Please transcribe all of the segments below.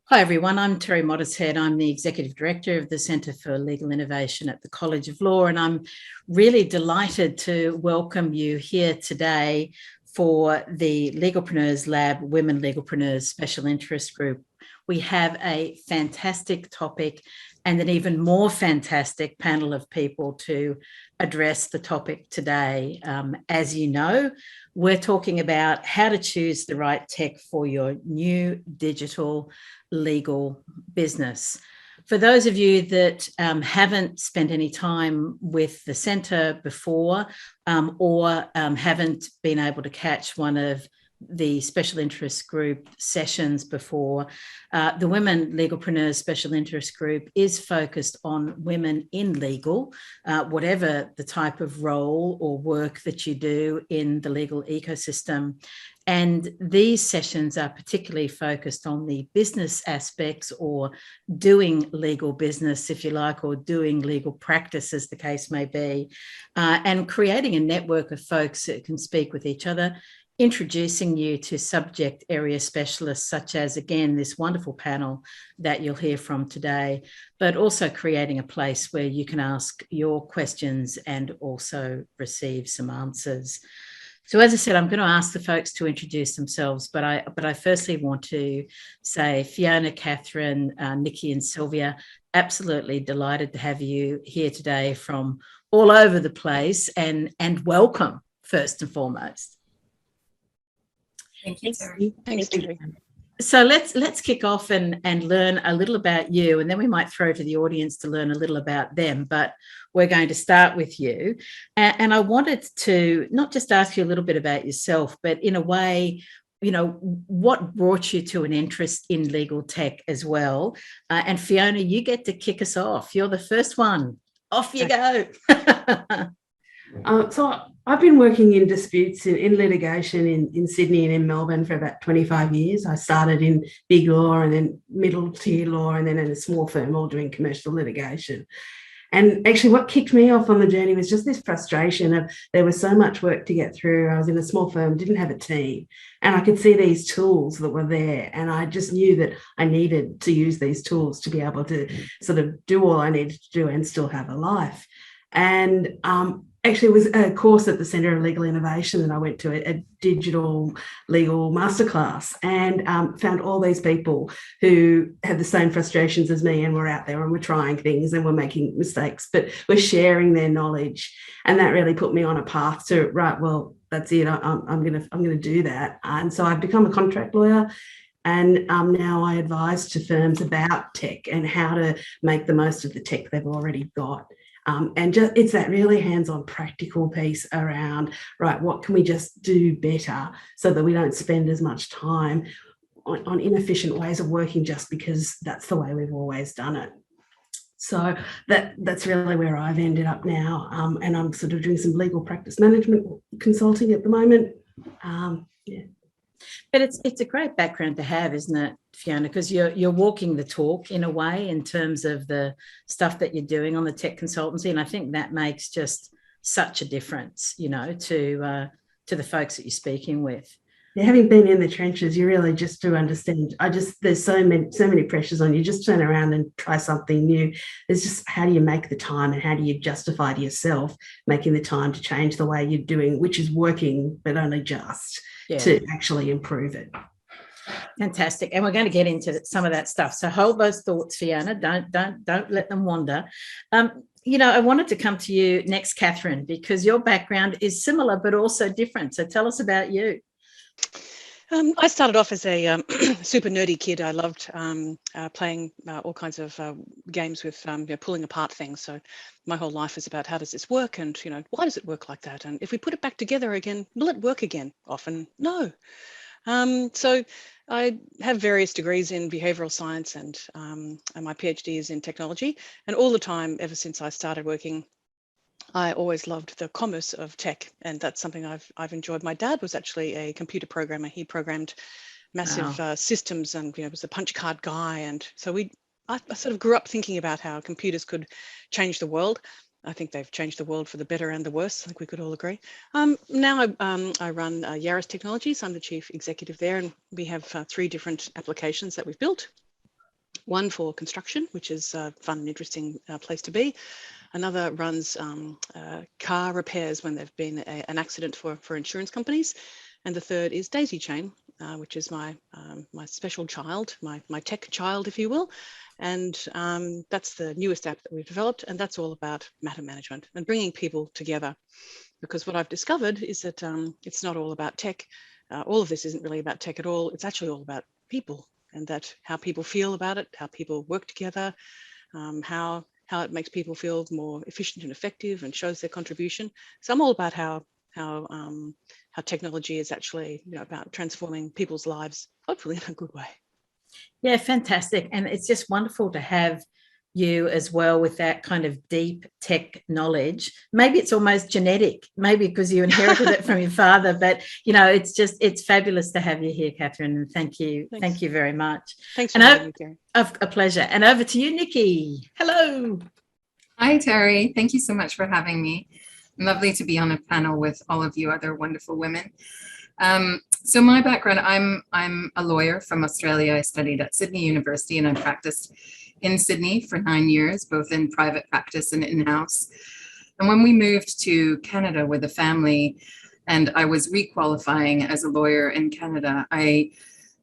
Hi everyone, I'm Terri. I'm the Executive Director of the Centre for Legal Innovation at the College of Law, and I'm really delighted to welcome you here today for the Legalpreneurs Lab Women Legalpreneurs Special Interest Group. We have a fantastic topic and an even more fantastic panel of people to address the topic today. As you know, we're talking about how to choose the right tech for your new digital legal business. For those of you that haven't spent any time with the centre before or haven't been able to catch one of the special interest group sessions before, the Women Legalpreneurs Special Interest Group is focused on women in legal, whatever the type of role or work that you do in the legal ecosystem. And these sessions are particularly focused on the business aspects, or doing legal business, if you like, or doing legal practice, as the case may be, and creating a network of folks that can speak with each other, introducing you to subject area specialists, such as, again, this wonderful panel that you'll hear from today, but also creating a place where you can ask your questions and also receive some answers. So as I said, I'm going to ask the folks to introduce themselves, but I firstly want to say, Fiona, Catherine, Nikki and Sylvia, absolutely delighted to have you here today from all over the place, and welcome first and foremost. Thank you, Terri. Thanks, Terri. So let's kick off and learn a little about you, and then we might throw to the audience to learn a little about them. But we're going to start with you. And I wanted to not just ask you a little bit about yourself, but in a way, you know, what brought you to an interest in legal tech as well. And Fiona, you get to kick us off. You're the first one. Off you go. So I've been working in disputes in litigation in Sydney and in Melbourne for about 25 years. I started in big law and then middle tier law and then in a small firm, all doing commercial litigation. And actually what kicked me off on the journey was just this frustration of there was so much work to get through. I was in a small firm, didn't have a team, and I could see these tools that were there. And I just knew that I needed to use these tools to be able to sort of do all I needed to do and still have a life. And actually, it was a course at the Centre of Legal Innovation that I went to, a digital legal masterclass, and found all these people who had the same frustrations as me and were out there and were trying things and were making mistakes, but were sharing their knowledge. And that really put me on a path to, right, well, that's it. I'm gonna do that. And so I've become a contract lawyer. And now I advise to firms about tech and how to make the most of the tech they've already got. And just it's that really hands-on practical piece around, right, what can we just do better so that we don't spend as much time on inefficient ways of working just because that's the way we've always done it. So that's really where I've ended up now. And I'm sort of doing some legal practice management consulting at the moment. Yeah. But it's a great background to have, isn't it, Fiona? Because you're walking the talk in a way in terms of the stuff that you're doing on the tech consultancy, and I think that makes just such a difference, you know, to the folks that you're speaking with. Yeah, having been in the trenches, you really just do understand. There's so many pressures on you. Just turn around and try something new. It's just, how do you make the time and how do you justify to yourself making the time to change the way you're doing, which is working, but only just to actually improve it. Fantastic. And we're going to get into some of that stuff. So hold those thoughts, Fiona. Don't let them wander. You know, I wanted to come to you next, Catherine, because your background is similar but also different. So tell us about you. I started off as a super nerdy kid. I loved playing all kinds of games with pulling apart things. So my whole life is about, how does this work, and why does it work like that, and if we put it back together again, will it work again? Often no. So I have various degrees in behavioral science, and my PhD is in technology. And all the time, ever since I started working, I always loved the commerce of tech, and that's something I've enjoyed. My dad was actually a computer programmer. He programmed massive systems, and was a punch card guy. And so I sort of grew up thinking about how computers could change the world. I think they've changed the world for the better and the worse. I think we could all agree. Now I run Yaris Technologies. I'm the chief executive there, and we have 3 different applications that we've built. one for construction, which is a fun and interesting place to be. Another runs car repairs when there've been an accident for insurance companies. And the third is Daisy Chain, which is my special child, my tech child, if you will. And that's the newest app that we've developed. And that's all about matter management and bringing people together. Because what I've discovered is that it's not all about tech. All of this isn't really about tech at all. It's actually all about people, and that how people feel about it, how people work together, how it makes people feel more efficient and effective and shows their contribution. So I'm all about how technology is actually, about transforming people's lives, hopefully in a good way. Yeah, fantastic. And it's just wonderful to have you as well with that kind of deep tech knowledge. Maybe it's almost genetic, maybe because you inherited it from your father, but it's fabulous to have you here, Catherine, and thank you. Thanks. Thank you very much. Thanks for having me, Terri. A pleasure. And over to you, Nikki. Hello. Hi, Terri. Thank you so much for having me. Lovely to be on a panel with all of you other wonderful women. So my background, I'm a lawyer from Australia. I studied at Sydney University and I practiced in Sydney for 9 years, both in private practice and in-house. And when we moved to Canada with a family and I was requalifying as a lawyer in Canada, I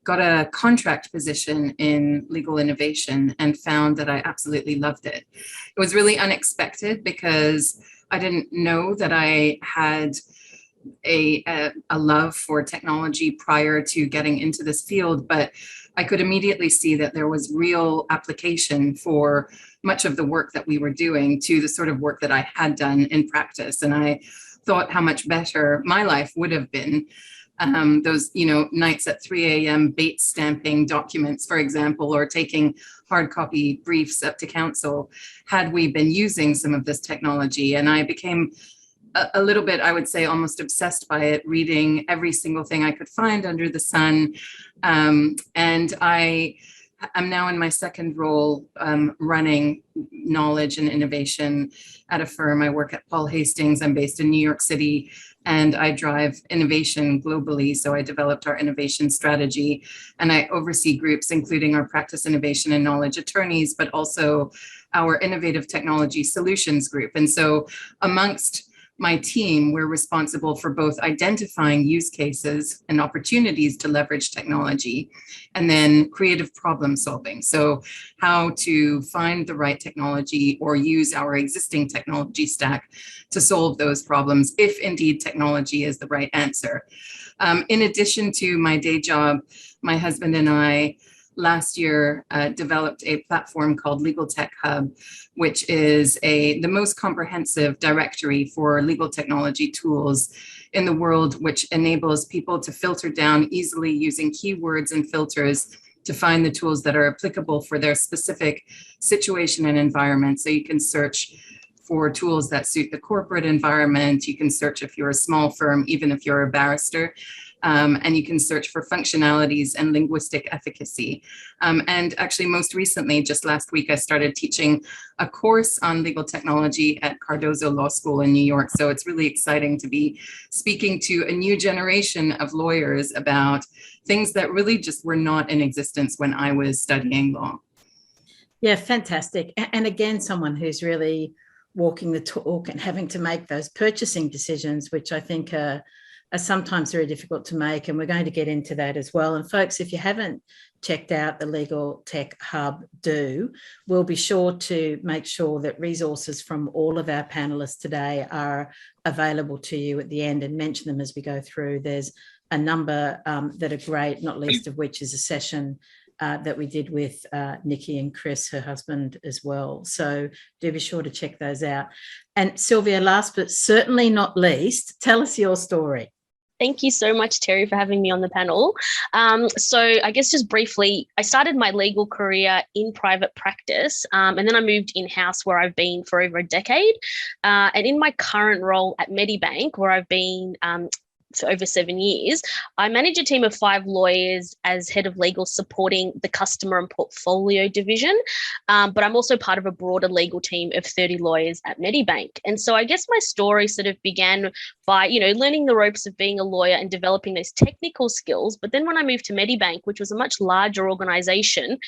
got a contract position in legal innovation and found that I absolutely loved it. It was really unexpected because I didn't know that I had a love for technology prior to getting into this field, but I could immediately see that there was real application for much of the work that we were doing to the sort of work that I had done in practice. And I thought how much better my life would have been. Those, nights at 3 a.m. bait stamping documents, for example, or taking hard copy briefs up to council, had we been using some of this technology. And I became a little bit, I would say, almost obsessed by it, reading every single thing I could find under the sun. And I'm now in my second role, running knowledge and innovation at a firm. I work at Paul Hastings. I'm based in New York City, and I drive innovation globally. So I developed our innovation strategy, and I oversee groups, including our practice innovation and knowledge attorneys, but also our innovative technology solutions group. And so amongst my team, we're responsible for both identifying use cases and opportunities to leverage technology, and then creative problem solving. So how to find the right technology or use our existing technology stack to solve those problems, if indeed technology is the right answer. In addition to my day job, my husband and I last year developed a platform called Legal Tech Hub, which is the most comprehensive directory for legal technology tools in the world, which enables people to filter down easily using keywords and filters to find the tools that are applicable for their specific situation and environment. So you can search for tools that suit the corporate environment. You can search if you're a small firm, even if you're a barrister. And you can search for functionalities and linguistic efficacy. And actually, most recently, just last week, I started teaching a course on legal technology at Cardozo Law School in New York. So it's really exciting to be speaking to a new generation of lawyers about things that really just were not in existence when I was studying law. Yeah, fantastic. And again, someone who's really walking the talk and having to make those purchasing decisions, which I think are sometimes very difficult to make, and we're going to get into that as well. And folks, if you haven't checked out the Legal Tech Hub, we'll be sure to make sure that resources from all of our panelists today are available to you at the end, and mention them as we go through. There's a number that are great, not least of which is a session that we did with Nikki and Chris, her husband, as well. So do be sure to check those out. And Sylvia, last but certainly not least, tell us your story. Thank you so much, Terri, for having me on the panel. So I guess just briefly, I started my legal career in private practice, and then I moved in-house, where I've been for over a decade. And in my current role at Medibank, where I've been for over 7 years, I manage a team of 5 lawyers as head of legal, supporting the customer and portfolio division. But I'm also part of a broader legal team of 30 lawyers at Medibank. And so I guess my story sort of began by, learning the ropes of being a lawyer and developing those technical skills. But then when I moved to Medibank, which was a much larger organization,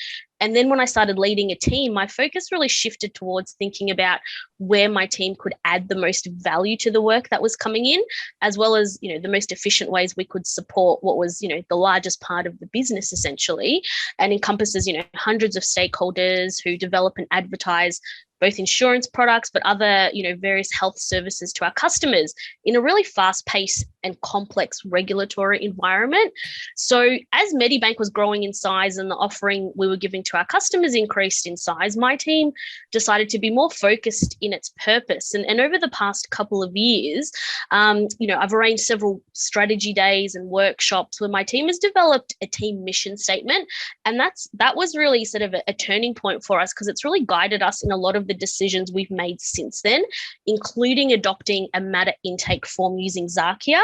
And then when I started leading a team, my focus really shifted towards thinking about where my team could add the most value to the work that was coming in, as well as, you know, the most efficient ways we could support what was, you know, the largest part of the business essentially, and encompasses, you know, hundreds of stakeholders who develop and advertise both insurance products, but other, you know, various health services to our customers in a really fast-paced and complex regulatory environment. So as Medibank was growing in size and the offering we were giving to our customers increased in size, my team decided to be more focused in its purpose. And over the past couple of years, you know, I've arranged several strategy days and workshops where my team has developed a team mission statement. And that was really sort of a turning point for us, because it's really guided us in a lot of the decisions we've made since then, including adopting a matter intake form using Zakia,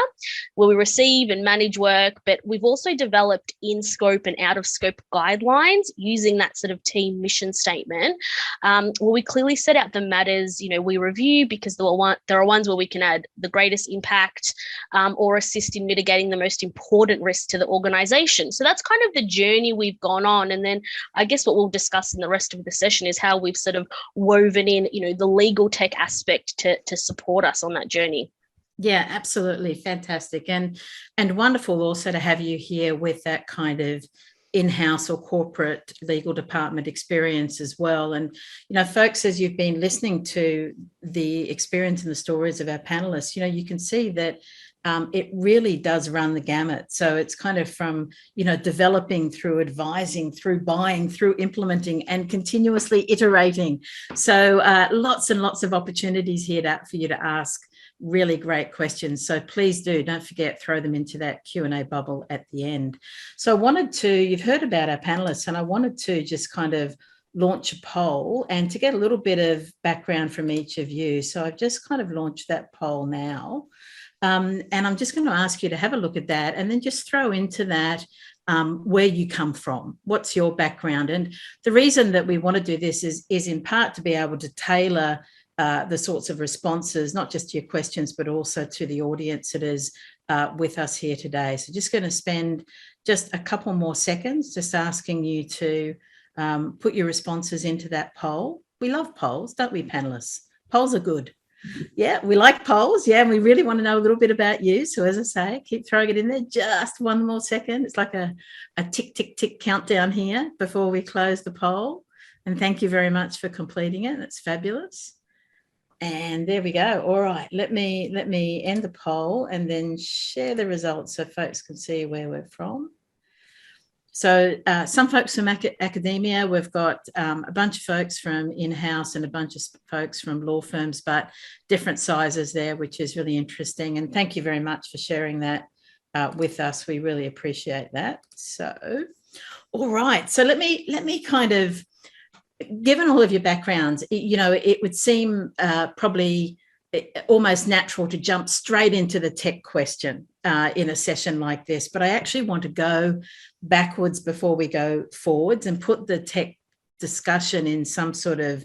where we receive and manage work, but we've also developed in-scope and out-of-scope guidelines using that sort of team mission statement, where we clearly set out the matters, you know, we review, because there are ones where we can add the greatest impact or assist in mitigating the most important risks to the organisation. So that's kind of the journey we've gone on. And then I guess what we'll discuss in the rest of the session is how we've sort of woven in, you know, the legal tech aspect to support us on that journey. Yeah, absolutely. Fantastic. And wonderful also to have you here with that kind of in-house or corporate legal department experience as well. And, you know, folks, as you've been listening to the experience and the stories of our panelists, you know, you can see that it really does run the gamut. So it's kind of from, you know, developing through advising, through buying, through implementing, and continuously iterating. So lots and lots of opportunities here for you to ask really great questions. So please don't forget, throw them into that Q&A bubble at the end. So I wanted to, you've heard about our panelists, and I wanted to just kind of launch a poll and to get a little bit of background from each of you. So I've just kind of launched that poll now. And I'm just going to ask you to have a look at that and then just throw into that where you come from, what's your background. And the reason that we want to do this is in part to be able to tailor the sorts of responses, not just to your questions, but also to the audience that is with us here today. So just going to spend just a couple more seconds just asking you to put your responses into that poll. We love polls, don't we, panelists? Polls are good. Yeah, we like polls. Yeah, and we really want to know a little bit about you. So as I say, keep throwing it in there. Just one more second. It's like a tick, tick, tick countdown here before we close the poll. And thank you very much for completing it. That's fabulous. And there we go. All right, let me end the poll and then share the results so folks can see where we're from. So some folks from academia, we've got a bunch of folks from in-house and a bunch of folks from law firms, but different sizes there, which is really interesting. And thank you very much for sharing that with us. We really appreciate that. So, all right. So let me kind of, given all of your backgrounds, you know, it would seem probably almost natural to jump straight into the tech question in a session like this, but I actually want to go backwards before we go forwards and put the tech discussion in some sort of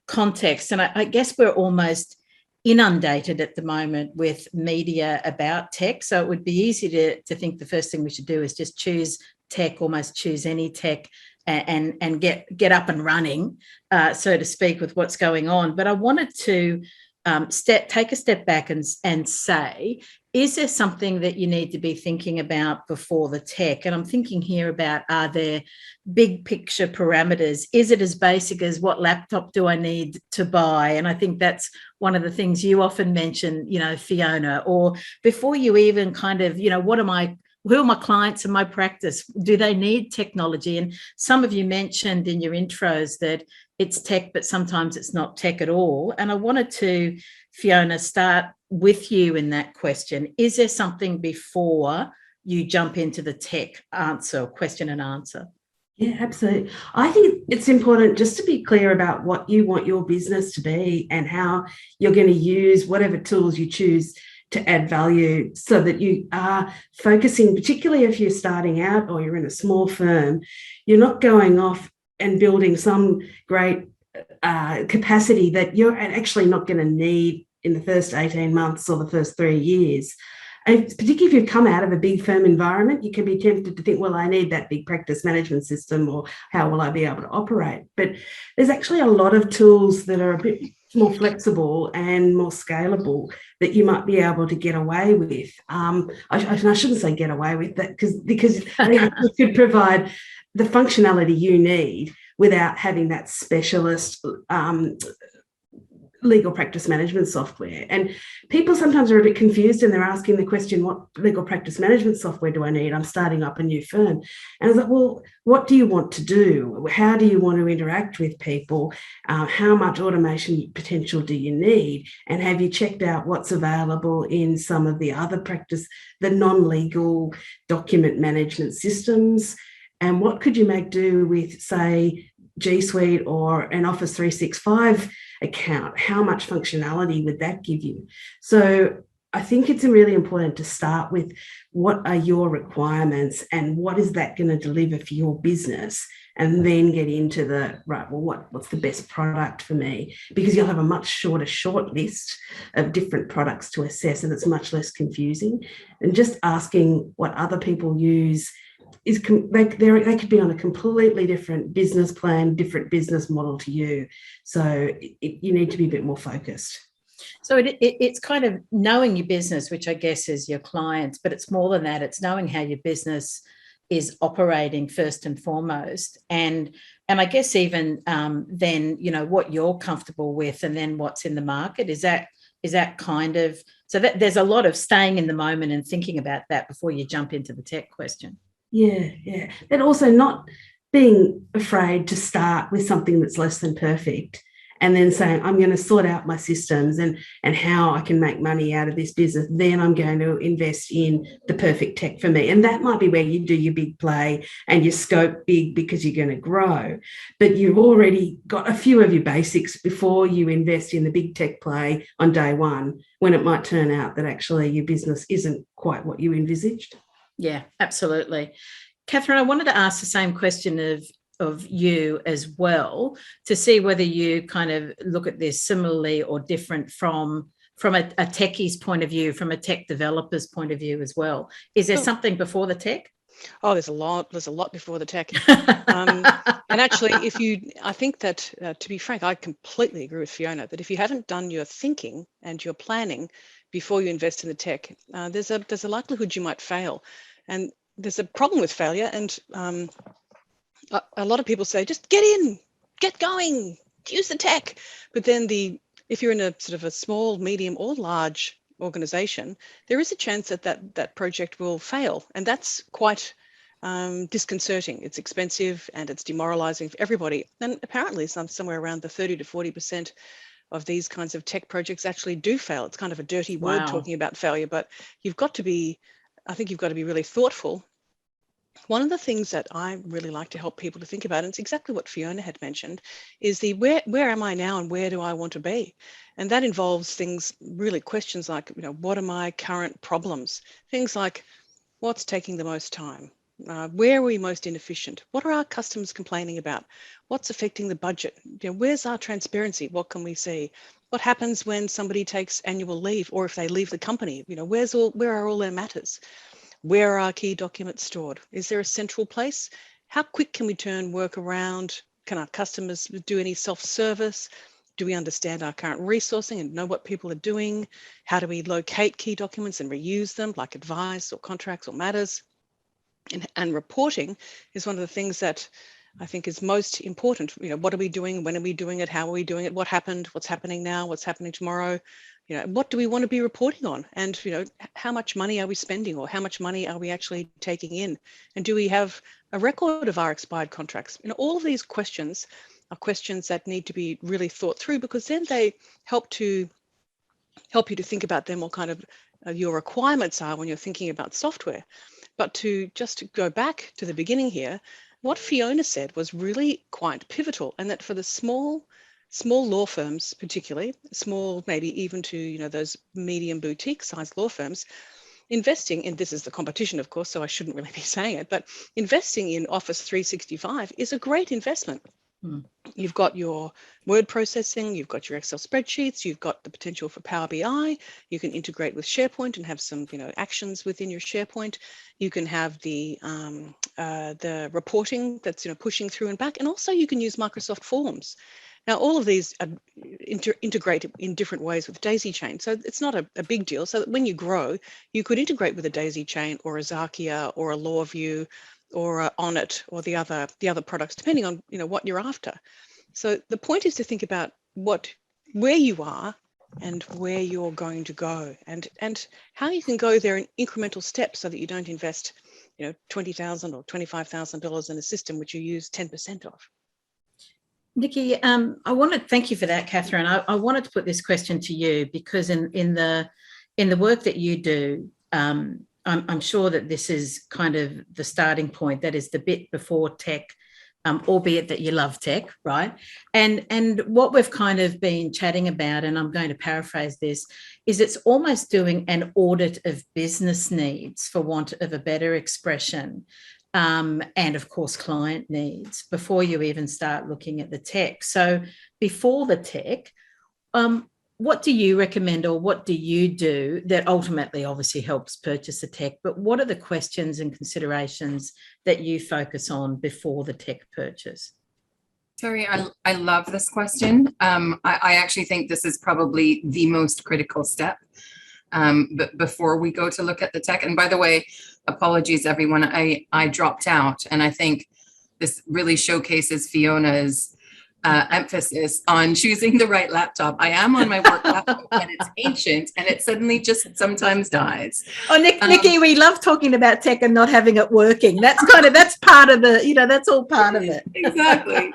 context. And I guess we're almost inundated at the moment with media about tech, so it would be easy to think the first thing we should do is just choose tech, almost choose any tech, and get up and running, so to speak, with what's going on. But I wanted to take a step back and say, is there something that you need to be thinking about before the tech? And I'm thinking here about, are there big picture parameters? Is it as basic as what laptop do I need to buy? And I think that's one of the things you often mention, you know, Fiona, or before you even kind of, you know, who are my clients in my practice? Do they need technology? And some of you mentioned in your intros that it's tech, but sometimes it's not tech at all. And I wanted to, Fiona, start with you in that question. Is there something before you jump into the tech answer, question and answer? Yeah, absolutely. I think it's important just to be clear about what you want your business to be and how you're going to use whatever tools you choose to add value, so that you are focusing, particularly if you're starting out or you're in a small firm, you're not going off and building some great capacity that you're actually not going to need in the first 18 months or the first 3 years. And particularly if you've come out of a big firm environment, you can be tempted to think, well, I need that big practice management system, or how will I be able to operate? But there's actually a lot of tools that are a bit more flexible and more scalable that you might be able to get away with. I shouldn't say get away with that, because they actually could provide the functionality you need without having that specialist legal practice management software. And people sometimes are a bit confused, and they're asking the question, what legal practice management software do I need? I'm starting up a new firm. And I was like, well, what do you want to do? How do you want to interact with people? How much automation potential do you need? And have you checked out what's available in some of the other practice, the non-legal document management systems? And what could you make do with, say, G Suite or an Office 365 account? How much functionality would that give you? So I think it's really important to start with, what are your requirements and what is that going to deliver for your business? And then get into the, right, well, what's the best product for me? Because you'll have a much shorter short list of different products to assess, and it's much less confusing. And just asking what other people use is, they could be on a completely different business plan, different business model to you. So you need to be a bit more focused. So it's kind of knowing your business, which I guess is your clients, but it's more than that. It's knowing how your business is operating first and foremost. And I guess even then, you know, what you're comfortable with, and then what's in the market. Is that kind of, so that there's a lot of staying in the moment and thinking about that before you jump into the tech question. Yeah. And also not being afraid to start with something that's less than perfect, and then saying, I'm going to sort out my systems and how I can make money out of this business. Then I'm going to invest in the perfect tech for me. And that might be where you do your big play and your scope big, because you're going to grow. But you've already got a few of your basics before you invest in the big tech play on day one, when it might turn out that actually your business isn't quite what you envisaged. Yeah, absolutely. Catherine, I wanted to ask the same question of you as well, to see whether you kind of look at this similarly or different from a techie's point of view, from a tech developer's point of view as well. Is there something before the tech? Oh, there's a lot before the tech. And actually, I think that, to be frank, I completely agree with Fiona that if you haven't done your thinking and your planning before you invest in the tech, there's a likelihood you might fail. And there's a problem with failure. And a lot of people say, just get in, get going, use the tech. But then if you're in a sort of a small, medium or large organization, there is a chance that project will fail. And that's quite disconcerting. It's expensive and it's demoralizing for everybody. And apparently somewhere around the 30 to 40% of these kinds of tech projects actually do fail. It's kind of a dirty word talking about failure, but I think you've got to be really thoughtful. One of the things that I really like to help people to think about, and it's exactly what Fiona had mentioned, is where am I now and where do I want to be? And that involves questions like, what are my current problems? Things like, what's taking the most time? Where are we most inefficient? What are our customers complaining about? What's affecting the budget? Where's our transparency? What can we see? What happens when somebody takes annual leave, or if they leave the company? Where are all their matters? Where are our key documents stored? Is there a central place? How quick can we turn work around? Can our customers do any self-service? Do we understand our current resourcing and know what people are doing? How do we locate key documents and reuse them, like advice or contracts or matters? And reporting is one of the things that I think is most important. What are we doing? When are we doing it? How are we doing it? What happened? What's happening now? What's happening tomorrow? What do we want to be reporting on? And, how much money are we spending, or how much money are we actually taking in? And do we have a record of our expired contracts? All of these questions are questions that need to be really thought through, because then they help you to think about them, what kind of your requirements are when you're thinking about software. But to go back to the beginning here, what Fiona said was really quite pivotal, and that for the small law firms, particularly small, maybe even to those medium boutique sized law firms, investing in, this is the competition, of course, so I shouldn't really be saying it, but investing in Office 365 is a great investment. You've got your word processing, you've got your Excel spreadsheets, you've got the potential for Power BI. You can integrate with SharePoint and have some, actions within your SharePoint. You can have the reporting that's, pushing through and back, and also you can use Microsoft Forms. Now, all of these are integrate in different ways with daisy chain, so it's not a big deal. So that when you grow, you could integrate with a daisy chain or a Zakia or a LawView or a Onnit or the other products, depending on what you're after. So the point is to think about where you are and where you're going to go, and how you can go there in incremental steps so that you don't invest $20,000 or $25,000 in a system which you use 10% of. Nikki, I want to thank you for that, Catherine. I wanted to put this question to you because in the work that you do, I'm sure that this is kind of the starting point. That is the bit before tech, albeit that you love tech, right? And what we've kind of been chatting about, and I'm going to paraphrase this, is it's almost doing an audit of business needs, for want of a better expression. And of course, client needs before you even start looking at the tech. So before the tech, what do you recommend, or what do you do that ultimately obviously helps purchase the tech? But what are the questions and considerations that you focus on before the tech purchase? Terri, I love this question. I actually think this is probably the most critical step but before we go to look at the tech. And by the way, apologies, everyone, I dropped out. And I think this really showcases Fiona's emphasis on choosing the right laptop. I am on my work laptop, and it's ancient, and it suddenly just sometimes dies. Oh, Nikki, we love talking about tech and not having it working. That's part of the, that's all part of it. Exactly.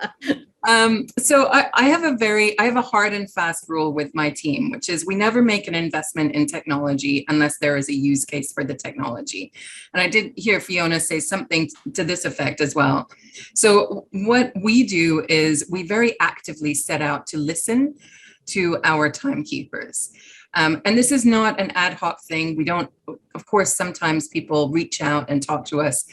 So I have a hard and fast rule with my team, which is we never make an investment in technology unless there is a use case for the technology. And I did hear Fiona say something to this effect as well. So what we do is we very actively set out to listen to our timekeepers. And this is not an ad hoc thing. We don't, of course, sometimes people reach out and talk to us.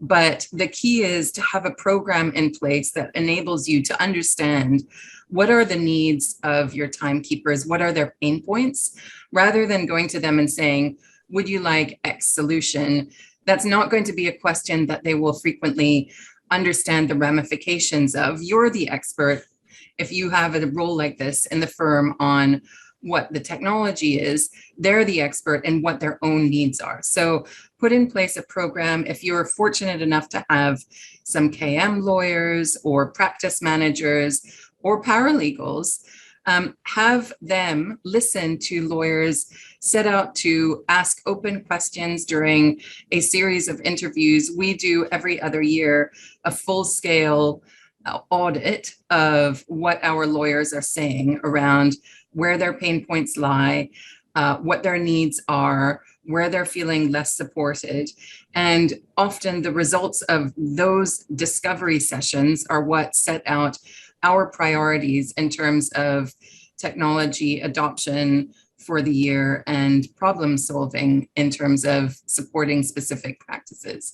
But the key is to have a program in place that enables you to understand what are the needs of your timekeepers, what are their pain points, rather than going to them and saying, would you like X solution? That's not going to be a question that they will frequently understand the ramifications of. You're the expert if you have a role like this in the firm on what the technology is. They're the expert in what their own needs are. So put in place a program. If you're fortunate enough to have some KM lawyers or practice managers or paralegals, have them listen to lawyers, set out to ask open questions during a series of interviews. We do every other year a full-scale audit of what our lawyers are saying around where their pain points lie, what their needs are, where they're feeling less supported. And often the results of those discovery sessions are what set out our priorities in terms of technology adoption for the year and problem solving in terms of supporting specific practices.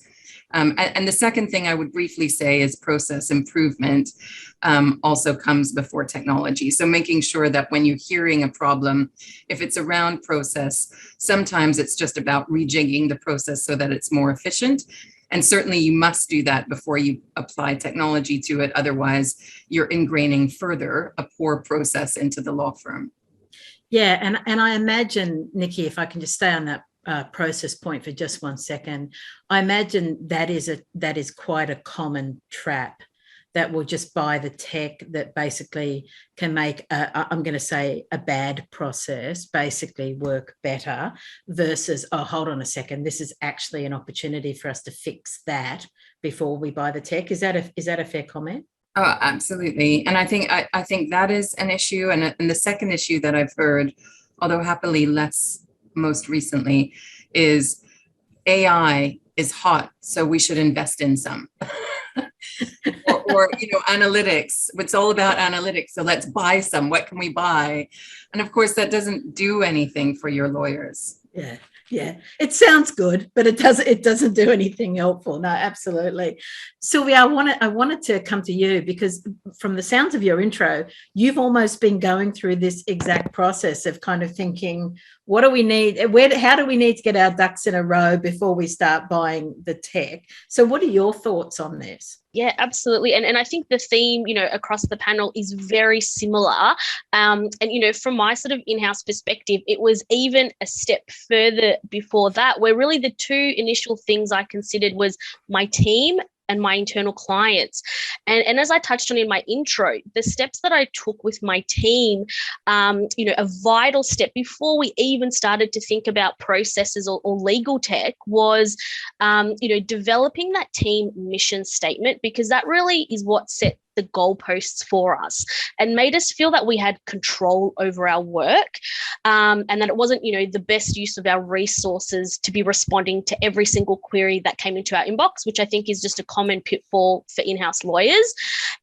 And the second thing I would briefly say is process improvement also comes before technology. So making sure that when you're hearing a problem, if it's around process, sometimes it's just about rejigging the process so that it's more efficient. And certainly you must do that before you apply technology to it. Otherwise, you're ingraining further a poor process into the law firm. Yeah, and I imagine, Nikki, if I can just stay on that process point for just 1 second, I imagine that is quite a common trap, that will just buy the tech that basically can make, I'm going to say, a bad process basically work better versus, oh, hold on a second, this is actually an opportunity for us to fix that before we buy the tech. Is that a fair comment? Oh, absolutely. And I think that is an issue. And the second issue that I've heard, although happily less most recently, is AI is hot, so we should invest in some. or analytics. It's all about analytics. So let's buy some. What can we buy? And of course, that doesn't do anything for your lawyers. Yeah. Yeah, it sounds good, but it doesn't do anything helpful. No, absolutely. Sylvia, I wanted to come to you because from the sounds of your intro, you've almost been going through this exact process of kind of thinking, what do we need? How do we need to get our ducks in a row before we start buying the tech? So what are your thoughts on this? Yeah, absolutely. And I think the theme, across the panel is very similar. And, from my sort of in-house perspective, it was even a step further before that, where really the two initial things I considered was my team and my internal clients. And as I touched on in my intro, the steps that I took with my team, a vital step before we even started to think about processes or legal tech was, developing that team mission statement, because that really is what set the goalposts for us and made us feel that we had control over our work, and that it wasn't, the best use of our resources to be responding to every single query that came into our inbox, which I think is just a common pitfall for in-house lawyers.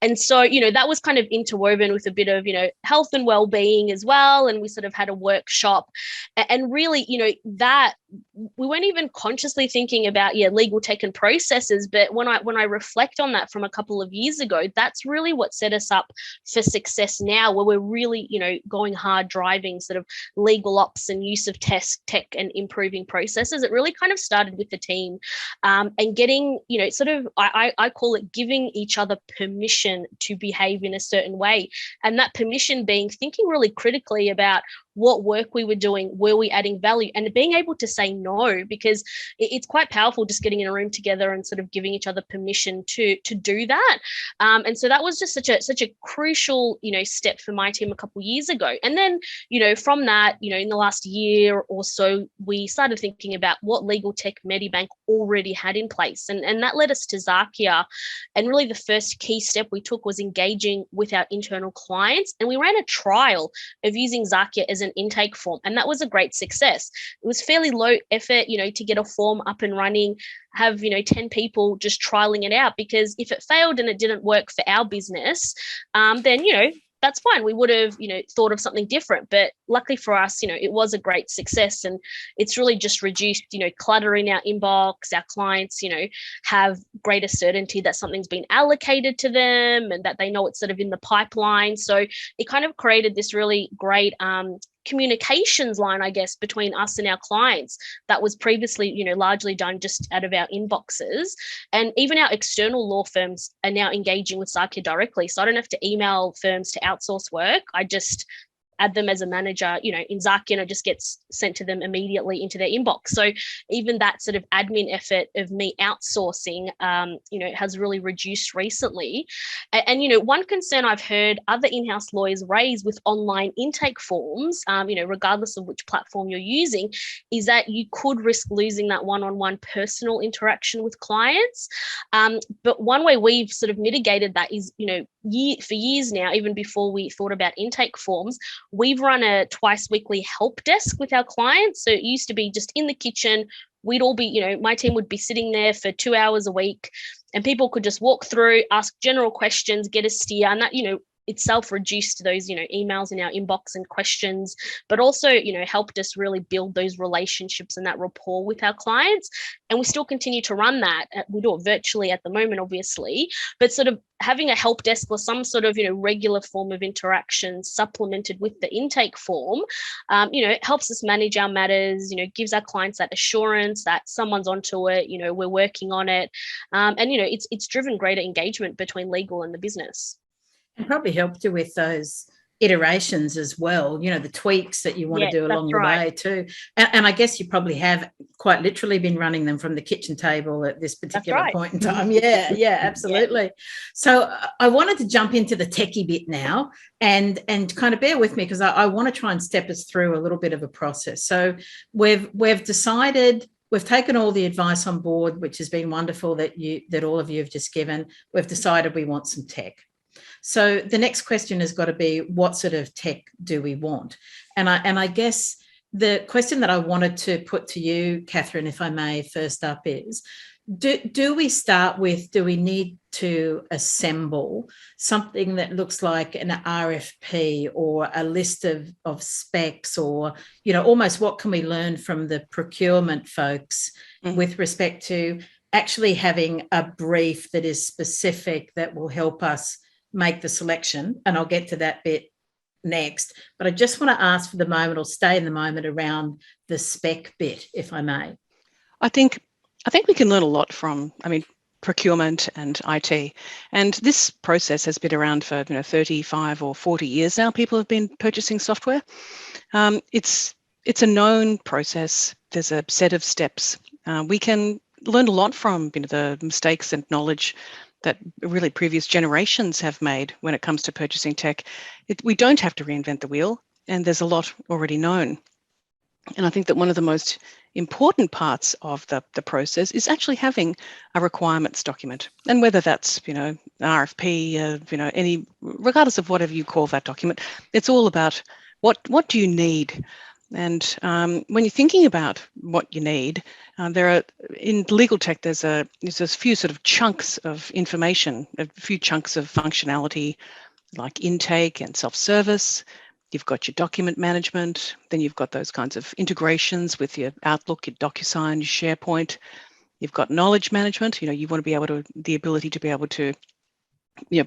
And so, that was kind of interwoven with a bit of, health and well-being as well. And we sort of had a workshop, and really, that we weren't even consciously thinking about legal tech and processes, but when I reflect on that from a couple of years ago, that's really what set us up for success now, where we're really going hard driving sort of legal ops and use of tech and improving processes. It really kind of started with the team, and getting sort of I call it giving each other permission to behave in a certain way, and that permission being thinking really critically about what work we were doing, were we adding value, and being able to say no, because it's quite powerful just getting in a room together and sort of giving each other permission to do that. And so that was just such a crucial, step for my team a couple of years ago. And then, from that, in the last year or so, we started thinking about what legal tech Medibank already had in place. And that led us to Zakia. And really the first key step we took was engaging with our internal clients. And we ran a trial of using Zakia as an intake form, and that was a great success. It was fairly low effort, to get a form up and running, have 10 people just trialing it out, because if it failed and it didn't work for our business, then that's fine. We would have, thought of something different. But luckily for us, it was a great success, and it's really just reduced, clutter in our inbox. Our clients, have greater certainty that something's been allocated to them and that they know it's sort of in the pipeline. So it kind of created this really great communications line, I guess, between us and our clients that was previously, largely done just out of our inboxes. And even our external law firms are now engaging with Zakia directly. So I don't have to email firms to outsource work. I just add them as a manager, in Zakia, and it just gets sent to them immediately into their inbox. So even that sort of admin effort of me outsourcing, has really reduced recently. And one concern I've heard other in-house lawyers raise with online intake forms, regardless of which platform you're using, is that you could risk losing that one-on-one personal interaction with clients. But one way we've sort of mitigated that is, for years now, even before we thought about intake forms, we've run a twice weekly help desk with our clients. So it used to be just in the kitchen. We'd all be, my team would be sitting there for 2 hours a week, and people could just walk through, ask general questions, get a steer, and that, itself reduced those, emails in our inbox and questions, but also, helped us really build those relationships and that rapport with our clients. And we still continue to run that. We do it virtually at the moment, obviously, but sort of having a help desk or some sort of, regular form of interaction supplemented with the intake form, it helps us manage our matters, gives our clients that assurance that someone's onto it, we're working on it. And, it's driven greater engagement between legal and the business. And probably helped you with those iterations as well, the tweaks that you want to do along the way too. And I guess you probably have quite literally been running them from the kitchen table at this particular point in time. Yeah, absolutely. Yeah. So I wanted to jump into the techie bit now and kind of bear with me, because I want to try and step us through a little bit of a process. So we've decided, we've taken all the advice on board, which has been wonderful that all of you have just given. We've decided we want some tech. So the next question has got to be, what sort of tech do we want? And I guess the question that I wanted to put to you, Catherine, if I may, first up is, do we start with, do we need to assemble something that looks like an RFP or a list of specs, or, you know, almost what can we learn from the procurement folks with respect to actually having a brief that is specific that will help us make the selection? And I'll get to that bit next, but I just want to ask for the moment, or stay in the moment, around the spec bit, if I may. I think we can learn a lot from, procurement and IT. And this process has been around for 35 or 40 years now. People have been purchasing software. It's a known process. There's a set of steps. We can learn a lot from the mistakes and knowledge that really previous generations have made when it comes to purchasing tech. We don't have to reinvent the wheel, and there's a lot already known. And I think that one of the most important parts of the process is actually having a requirements document. And whether that's, an RFP, regardless of whatever you call that document, it's all about what do you need? And when you're thinking about what you need, there are, in legal tech, there's a few sort of chunks of information, a few chunks of functionality, like intake and self-service. You've got your document management, then you've got those kinds of integrations with your Outlook, your DocuSign, your SharePoint. You've got knowledge management. You want to be the ability to be able to,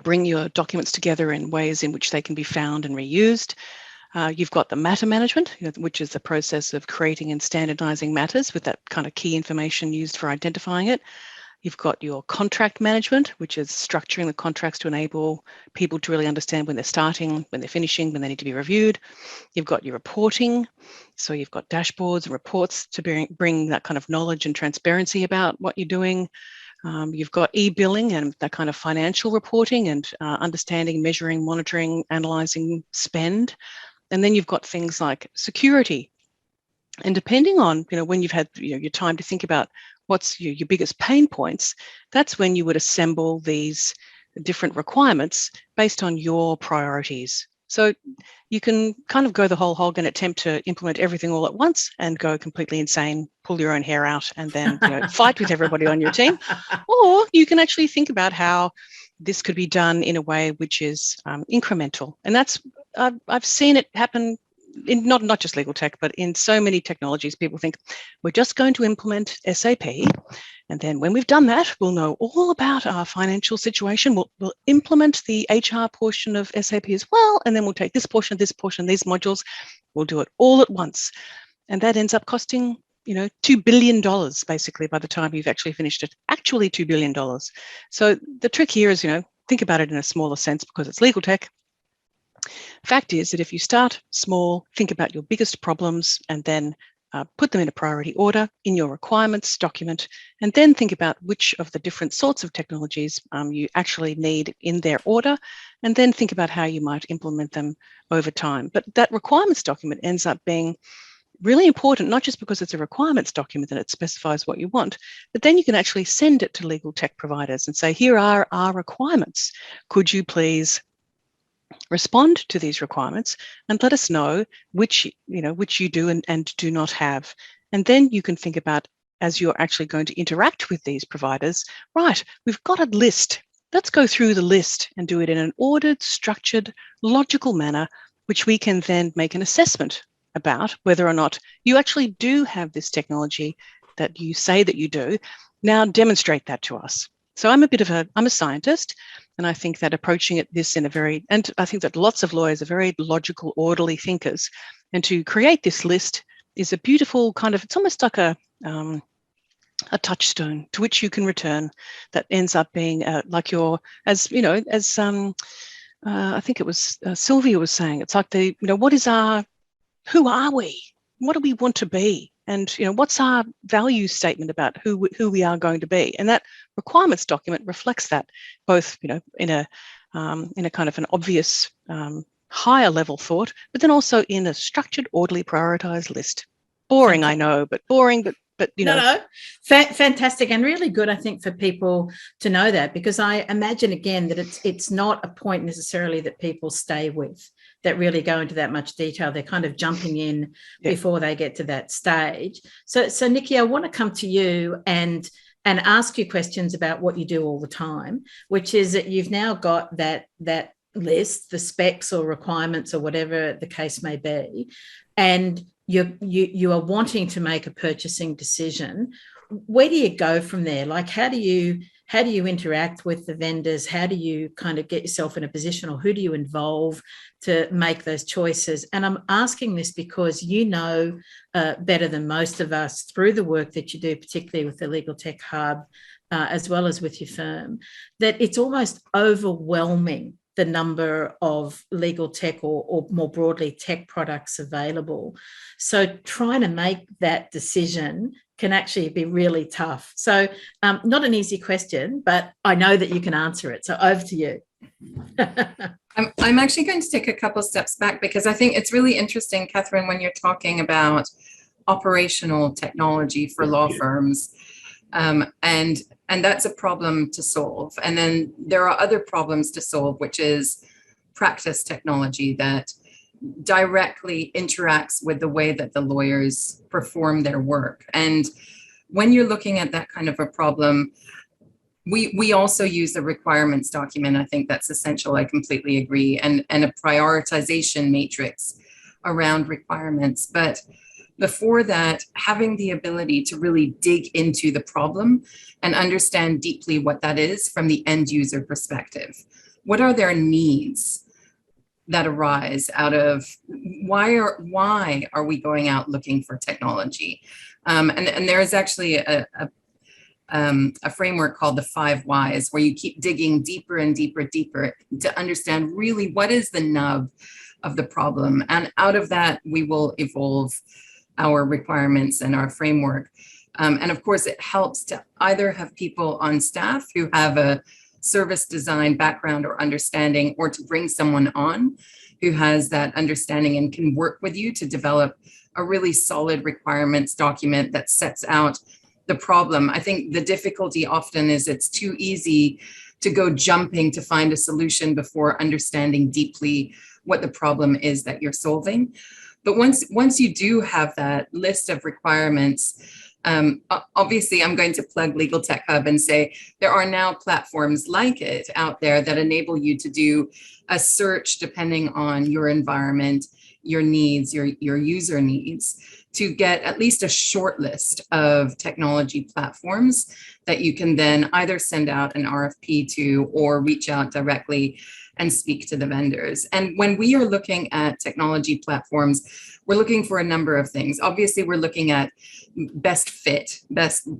bring your documents together in ways in which they can be found and reused. You've got the matter management, which is the process of creating and standardizing matters with that kind of key information used for identifying it. You've got your contract management, which is structuring the contracts to enable people to really understand when they're starting, when they're finishing, when they need to be reviewed. You've got your reporting. So you've got dashboards and reports to bring that kind of knowledge and transparency about what you're doing. You've got e-billing and that kind of financial reporting and understanding, measuring, monitoring, analyzing spend. And then you've got things like security. And depending on, when you've had your time to think about what's your biggest pain points, that's when you would assemble these different requirements based on your priorities. So you can kind of go the whole hog and attempt to implement everything all at once and go completely insane, pull your own hair out, and then fight with everybody on your team. Or you can actually think about how this could be done in a way which is incremental. And that's, I've seen it happen in not just legal tech, but in so many technologies. People think we're just going to implement SAP, and then when we've done that, we'll know all about our financial situation. We'll implement the HR portion of SAP as well, and then we'll take this portion, these modules. We'll do it all at once, and that ends up costing $2 billion basically by the time you've actually finished it. Actually, $2 billion. So the trick here is think about it in a smaller sense because it's legal tech. Fact is that if you start small, think about your biggest problems, and then put them in a priority order in your requirements document, and then think about which of the different sorts of technologies you actually need in their order, and then think about how you might implement them over time. But that requirements document ends up being really important, not just because it's a requirements document and it specifies what you want, but then you can actually send it to legal tech providers and say, here are our requirements. Could you please respond to these requirements and let us know which you do and do not have. And then you can think about, as you're actually going to interact with these providers, right, we've got a list. Let's go through the list and do it in an ordered, structured, logical manner, which we can then make an assessment about whether or not you actually do have this technology that you say that you do. Now demonstrate that to us. So I'm a scientist, and I think that approaching this and I think that lots of lawyers are very logical, orderly thinkers, and to create this list is a beautiful kind of, it's almost like a touchstone to which you can return that ends up being like your, I think it was Sylvia was saying, it's like who are we? What do we want to be? And what's our value statement about who we are going to be? And that requirements document reflects that, both in a kind of an obvious higher level thought, but then also in a structured, orderly, prioritized list. Boring, I know, but boring, but No, fantastic, and really good, I think, for people to know that, because I imagine again that it's not a point necessarily that people stay with, that really go into that much detail. They're kind of jumping in before they get to that stage. So Nikki, I want to come to you and and ask you questions about what you do all the time, which is that you've now got that list, the specs or requirements or whatever the case may be, and you are wanting to make a purchasing decision. Where do you go from there? Like, how do you interact with the vendors? How do you kind of get yourself in a position, or who do you involve to make those choices? And I'm asking this because you know better than most of us, through the work that you do, particularly with the Legal Tech Hub, as well as with your firm, that it's almost overwhelming, the number of legal tech or more broadly tech products available. So trying to make that decision can actually be really tough. So not an easy question, but I know that you can answer it. So over to you. I'm actually going to take a couple steps back, because I think it's really interesting, Catherine, when you're talking about operational technology for law firms. And that's a problem to solve. And then there are other problems to solve, which is practice technology that directly interacts with the way that the lawyers perform their work. And when you're looking at that kind of a problem, we also use the requirements document. I think that's essential. I completely agree. And a prioritization matrix around requirements. But before that, having the ability to really dig into the problem and understand deeply what that is from the end user perspective. What are their needs that arise out of why are we going out looking for technology? And there is actually a framework called the 5 whys, where you keep digging deeper and deeper to understand really what is the nub of the problem. And out of that, we will evolve our requirements and our framework. And of course, it helps to either have people on staff who have a service design background or understanding, or to bring someone on who has that understanding and can work with you to develop a really solid requirements document that sets out the problem. I think the difficulty often is it's too easy to go jumping to find a solution before understanding deeply what the problem is that you're solving. But once you do have that list of requirements, obviously I'm going to plug Legal Tech Hub and say there are now platforms like it out there that enable you to do a search depending on your environment, your needs, your user needs, to get at least a short list of technology platforms that you can then either send out an RFP to or reach out directly and speak to the vendors. And when we are looking at technology platforms, we're looking for a number of things. Obviously, we're looking at best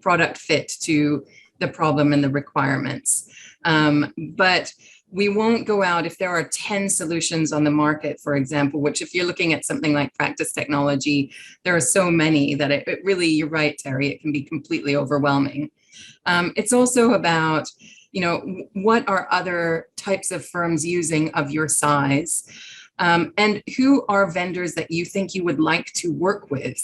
product fit to the problem and the requirements. But we won't go out if there are 10 solutions on the market, for example, which if you're looking at something like practice technology, there are so many that it really, you're right, Terri, it can be completely overwhelming. It's also about, what are other types of firms using of your size? And who are vendors that you think you would like to work with?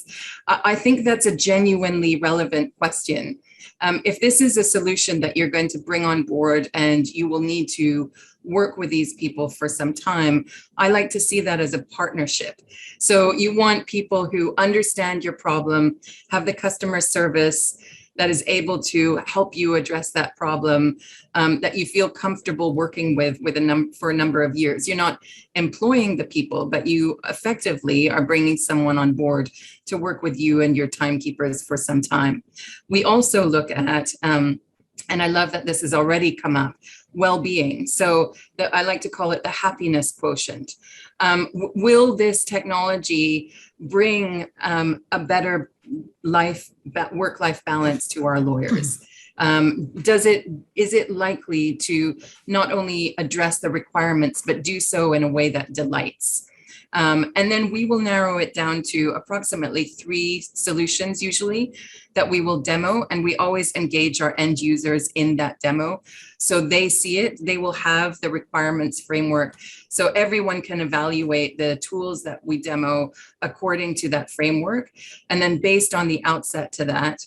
I think that's a genuinely relevant question. If this is a solution that you're going to bring on board and you will need to work with these people for some time, I like to see that as a partnership. So you want people who understand your problem, have the customer service that is able to help you address that problem, that you feel comfortable working with for a number of years. You're not employing the people, but you effectively are bringing someone on board to work with you and your timekeepers for some time. We also look at, and I love that this has already come up, well-being. So I like to call it the happiness quotient. Will this technology bring a better work-life balance to our lawyers? Is it likely to not only address the requirements, but do so in a way that delights? And then we will narrow it down to approximately 3 solutions usually that we will demo, and we always engage our end users in that demo. So they see it, they will have the requirements framework. So everyone can evaluate the tools that we demo according to that framework. And then based on the outset to that,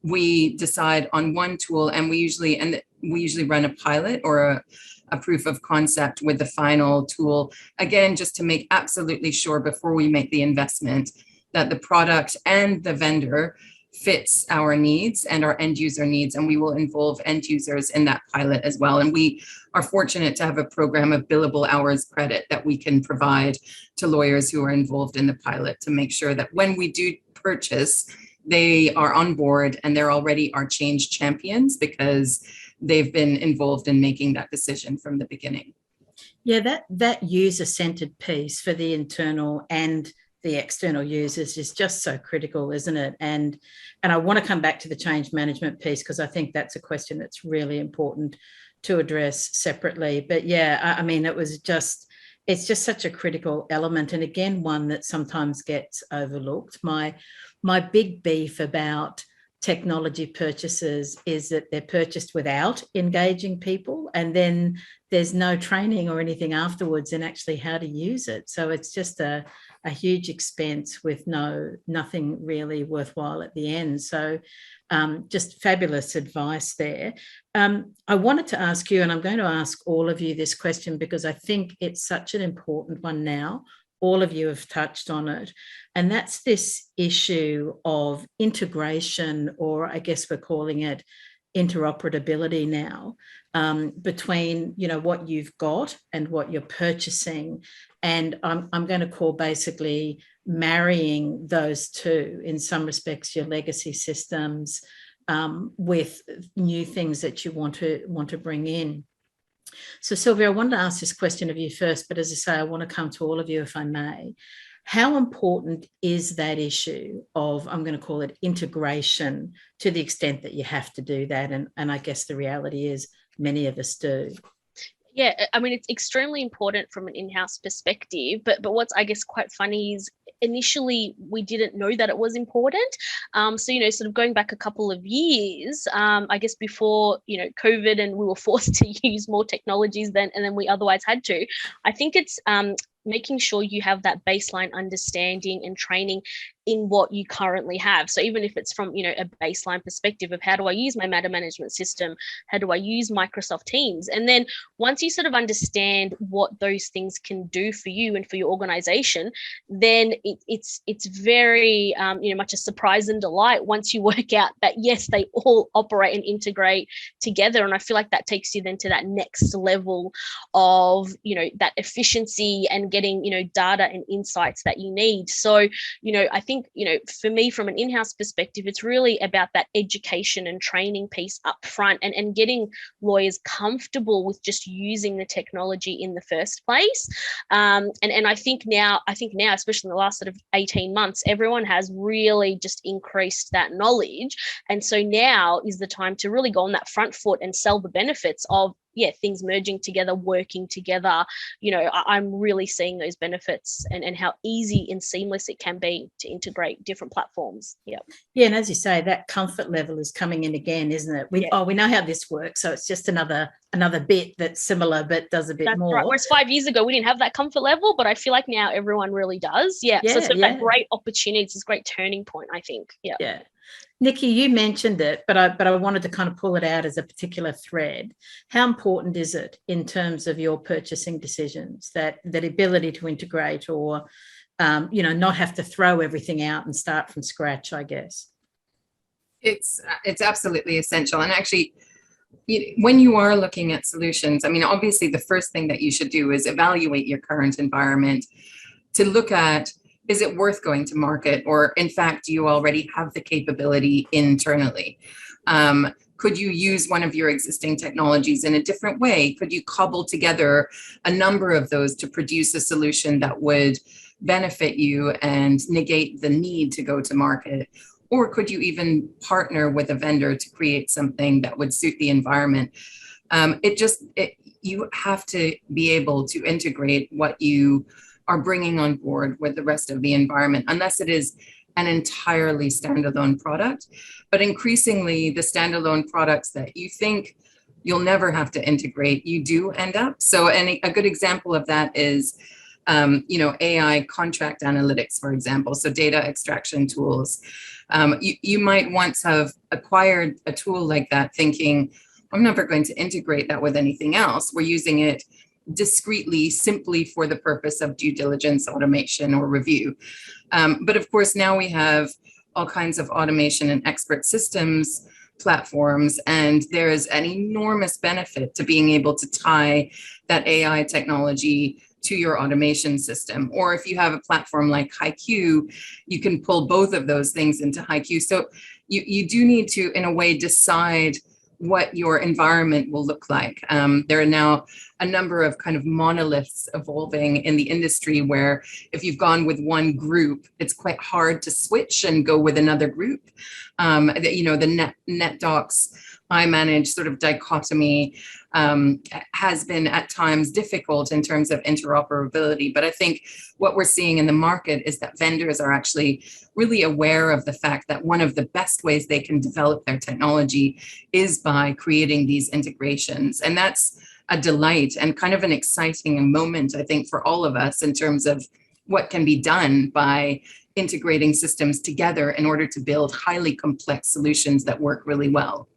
we decide on one tool, and we usually run a pilot or a proof of concept with the final tool, again, just to make absolutely sure before we make the investment that the product and the vendor fits our needs and our end user needs, and we will involve end users in that pilot as well. And we are fortunate to have a program of billable hours credit that we can provide to lawyers who are involved in the pilot to make sure that when we do purchase, they are on board and they're already our change champions because they've been involved in making that decision from the beginning. Yeah, that user-centered piece for the internal and the external users is just so critical, isn't it? And I want to come back to the change management piece because I think that's a question that's really important to address separately. But yeah, I mean, it's just such a critical element, and again, one that sometimes gets overlooked. My big beef about technology purchases is that they're purchased without engaging people, and then there's no training or anything afterwards in actually how to use it. So it's just a huge expense with nothing really worthwhile at the end. So just fabulous advice there. I wanted to ask you, and I'm going to ask all of you this question because I think it's such an important one now. All of you have touched on it, and that's this issue of integration, or I guess we're calling it interoperability now, between what you've got and what you're purchasing. And I'm going to call basically marrying those two, in some respects, your legacy systems with new things that you want to bring in. So Sylvia, I wanted to ask this question of you first, but as I say, I want to come to all of you if I may. How important is that issue of, I'm going to call it integration, to the extent that you have to do that? And I guess the reality is many of us do. Yeah, I mean, it's extremely important from an in-house perspective, but what's, I guess, quite funny is initially we didn't know that it was important. So, sort of going back a couple of years, I guess before, COVID, and we were forced to use more technologies than we otherwise had to. I think it's making sure you have that baseline understanding and training in what you currently have. So even if it's from, a baseline perspective of how do I use my matter management system? How do I use Microsoft Teams? And then once you sort of understand what those things can do for you and for your organization, then it's very, much a surprise and delight once you work out that, yes, they all operate and integrate together. And I feel like that takes you then to that next level of, that efficiency and getting, data and insights that you need. So, I think, for me, from an in-house perspective, it's really about that education and training piece up front and getting lawyers comfortable with just using the technology in the first place. And I think now, especially in the last sort of 18 months, everyone has really just increased that knowledge. And so now is the time to really go on that front foot and sell the benefits of, things merging together, working together. I'm really seeing those benefits and how easy and seamless it can be to integrate different platforms. Yeah. And as you say, that comfort level is coming in again, isn't it? We know how this works, so it's just another bit that's similar but does a bit more. Right. Whereas 5 years ago we didn't have that comfort level, but I feel like now everyone really does. So it's that great opportunity. It's this great turning point, I think. Yeah. Nikki, you mentioned it, but I wanted to kind of pull it out as a particular thread. How important is it in terms of your purchasing decisions, that ability to integrate or, not have to throw everything out and start from scratch, I guess? It's absolutely essential. And actually, when you are looking at solutions, I mean, obviously the first thing that you should do is evaluate your current environment to look at, is it worth going to market? Or in fact, do you already have the capability internally? Could you use one of your existing technologies in a different way? Could you cobble together a number of those to produce a solution that would benefit you and negate the need to go to market? Or could you even partner with a vendor to create something that would suit the environment? You have to be able to integrate what you are bringing on board with the rest of the environment, unless it is an entirely standalone product. But increasingly, the standalone products that you think you'll never have to integrate, you do end up. So a good example of that is, AI contract analytics, for example, so data extraction tools. You might once have acquired a tool like that thinking, I'm never going to integrate that with anything else. We're using it discreetly, simply for the purpose of due diligence, automation, or review. But of course, now we have all kinds of automation and expert systems platforms, and there is an enormous benefit to being able to tie that AI technology to your automation system. Or if you have a platform like HiQ, you can pull both of those things into HiQ. So you do need to, in a way, decide what your environment will look like. There are now a number of kind of monoliths evolving in the industry where if you've gone with one group, it's quite hard to switch and go with another group. The NetDocs I manage sort of dichotomy has been at times difficult in terms of interoperability. But I think what we're seeing in the market is that vendors are actually really aware of the fact that one of the best ways they can develop their technology is by creating these integrations. And that's a delight and kind of an exciting moment, I think, for all of us in terms of what can be done by integrating systems together in order to build highly complex solutions that work really well.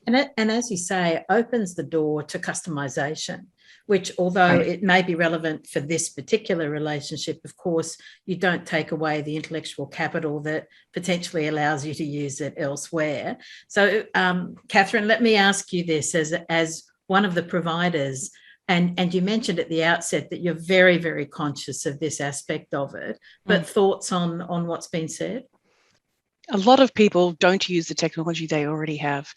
And as you say, opens the door to customization, which, although it may be relevant for this particular relationship, of course, you don't take away the intellectual capital that potentially allows you to use it elsewhere. So, Catherine, let me ask you this as one of the providers, and you mentioned at the outset that you're very, very conscious of this aspect of it, but thoughts on what's been said? A lot of people don't use the technology they already have.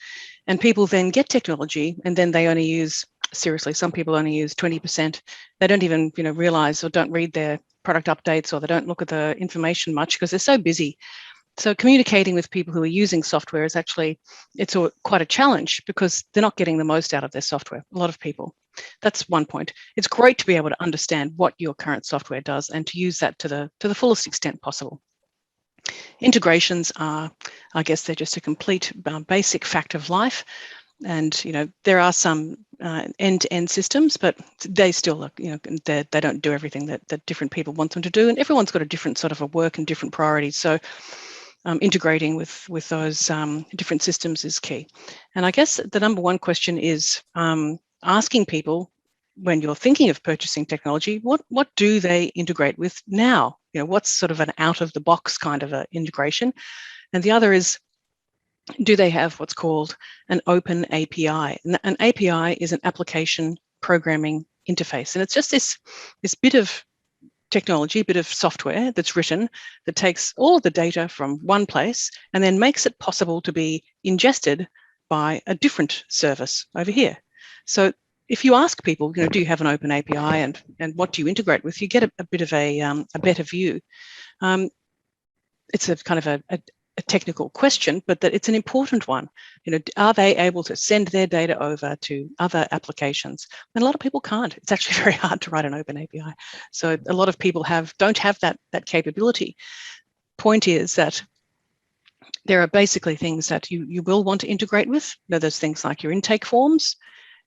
And people then get technology and then they only use, seriously, some people only use 20%. They don't even realize or don't read their product updates, or they don't look at the information much because they're so busy. So communicating with people who are using software is actually, it's quite a challenge because they're not getting the most out of their software, a lot of people. That's one point. It's great to be able to understand what your current software does and to use that to the fullest extent possible. Integrations are, I guess, they're just a complete basic fact of life. And, there are some end-to-end systems, but they still, they don't do everything that different people want them to do. And everyone's got a different sort of a work and different priorities. So integrating with those different systems is key. And I guess the number one question is asking people, when you're thinking of purchasing technology, what do they integrate with now? What's sort of an out-of-the-box kind of an integration? And the other is, do they have what's called an open API? And an API is an application programming interface. And it's just this bit of technology, bit of software that's written that takes all of the data from one place and then makes it possible to be ingested by a different service over here. So if you ask people, do you have an open API and what do you integrate with, you get a bit of a better view. It's a kind of a technical question, but that it's an important one. Are they able to send their data over to other applications? And a lot of people can't. It's actually very hard to write an open API. So a lot of people don't have that capability. Point is that there are basically things that you will want to integrate with. There's things like your intake forms.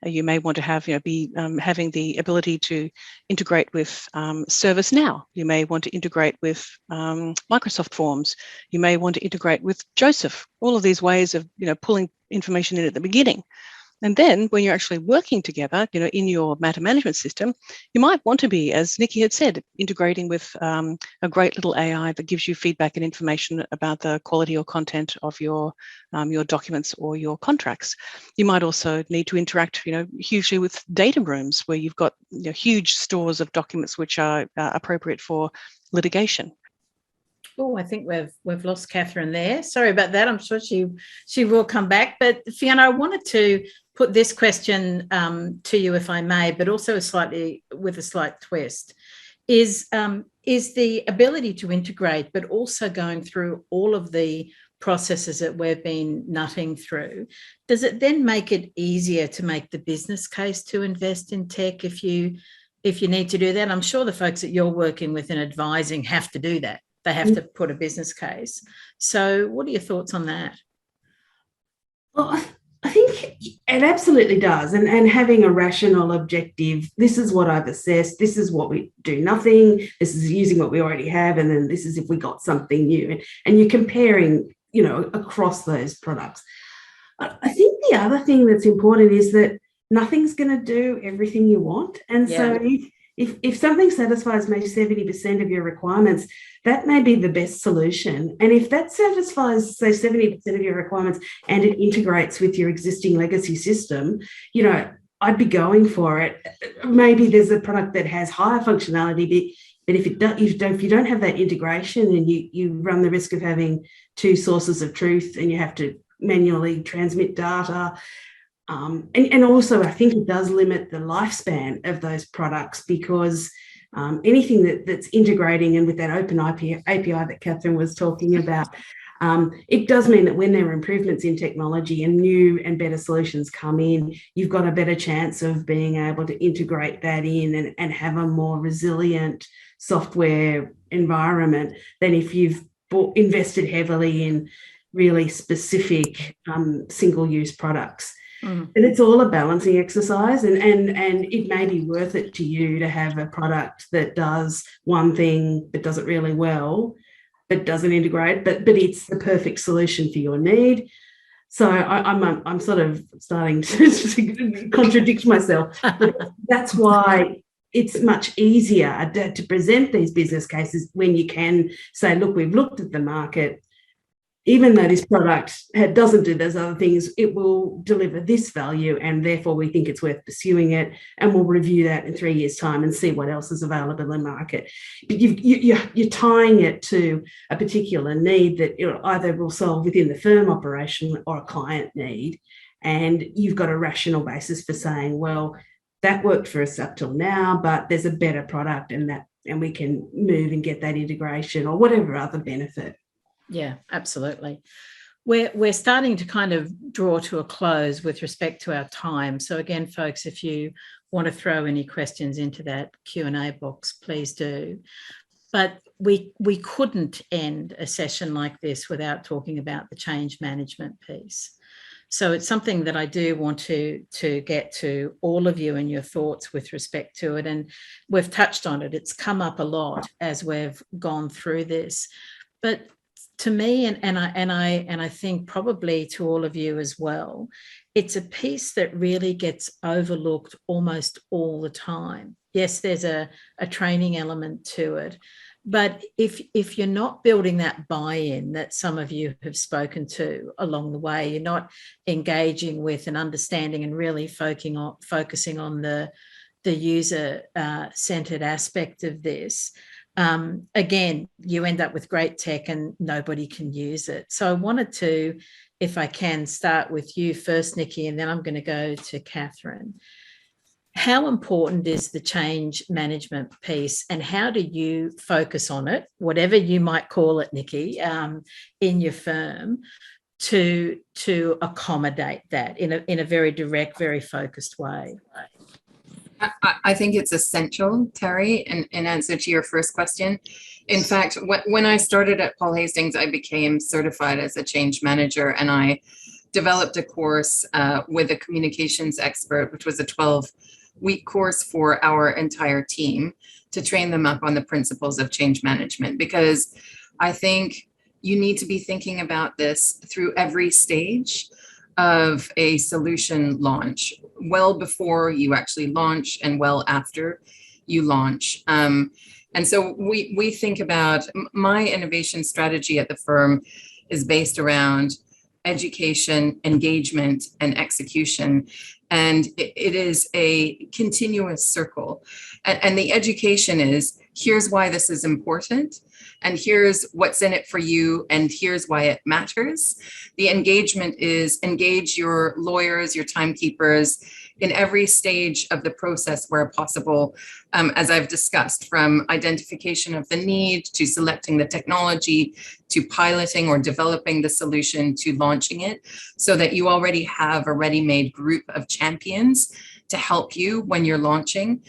You may want to have, be having the ability to integrate with ServiceNow. You may want to integrate with Microsoft Forms. You may want to integrate with Joseph. All of these ways of, pulling information in at the beginning. And then when you're actually working together, in your matter management system, you might want to be, as Nikki had said, integrating with a great little AI that gives you feedback and information about the quality or content of your documents or your contracts. You might also need to interact, hugely with data rooms where you've got huge stores of documents which are appropriate for litigation. Oh, I think we've lost Catherine there. Sorry about that. I'm sure she will come back. But Fiona, I wanted to put this question to you, if I may, but also with a slight twist. Is the ability to integrate, but also going through all of the processes that we've been nutting through, does it then make it easier to make the business case to invest in tech if you need to do that? I'm sure the folks that you're working with and advising have to do that. They have to put a business case. So what are your thoughts on that? Well, I think it absolutely does. And having a rational objective, this is what I've assessed, this is what we do nothing, this is using what we already have, and then this is if we got something new. And you're comparing, across those products. I think the other thing that's important is that nothing's going to do everything you want. And so if something satisfies maybe 70% of your requirements, that may be the best solution. And if that satisfies, say, 70% of your requirements and it integrates with your existing legacy system, you know, I'd be going for it. Maybe there's a product that has higher functionality, but if you don't have that integration, then you run the risk of having two sources of truth, and you have to manually transmit data. And also, I think it does limit the lifespan of those products, because anything that's integrating and with that open API that Catherine was talking about, it does mean that when there are improvements in technology and new and better solutions come in, you've got a better chance of being able to integrate that in and have a more resilient software environment than if you've invested heavily in really specific single-use products. And it's all a balancing exercise, and it may be worth it to you to have a product that does one thing but does it really well, but doesn't integrate, but it's the perfect solution for your need. So I'm sort of starting to contradict myself. But that's why it's much easier to present these business cases when you can say, look, we've looked at the market. Even though this product doesn't do those other things, it will deliver this value, and therefore we think it's worth pursuing it, and we'll review that in 3 years' time and see what else is available in the market. But you're tying it to a particular need that either will solve within the firm operation or a client need, and you've got a rational basis for saying, well, that worked for us up till now, but there's a better product, and we can move and get that integration or whatever other benefit. Yeah, absolutely. We're starting to kind of draw to a close with respect to our time. So again, folks, if you want to throw any questions into that Q&A box, please do. But we couldn't end a session like this without talking about the change management piece. So it's something that I do want to get to all of you and your thoughts with respect to it. And we've touched on it. It's come up a lot as we've gone through this. But to me, and I think probably to all of you as well, it's a piece that really gets overlooked almost all the time. Yes, there's a training element to it, but if you're not building that buy-in that some of you have spoken to along the way, you're not engaging with and understanding and really focusing on the user-centered aspect of this, again, you end up with great tech and nobody can use it. So I wanted to, if I can, start with you first, Nikki, and then I'm going to go to Catherine. How important is the change management piece, and how do you focus on it, whatever you might call it, Nikki, in your firm to accommodate that in a very direct, very focused way? I think it's essential, Terri, in answer to your first question. In fact, when I started at Paul Hastings, I became certified as a change manager, and I developed a course with a communications expert, which was a 12-week course for our entire team to train them up on the principles of change management, because I think you need to be thinking about this through every stage of a solution launch, well before you actually launch and well after you launch. And so we think about, my innovation strategy at the firm is based around education, engagement, and execution. And it is a continuous circle. And the education is, here's why this is important, and here's what's in it for you, and here's why it matters. The engagement is, engage your lawyers, your timekeepers in every stage of the process where possible, as I've discussed, from identification of the need to selecting the technology to piloting or developing the solution to launching it, so that you already have a ready-made group of champions to help you when you're launching.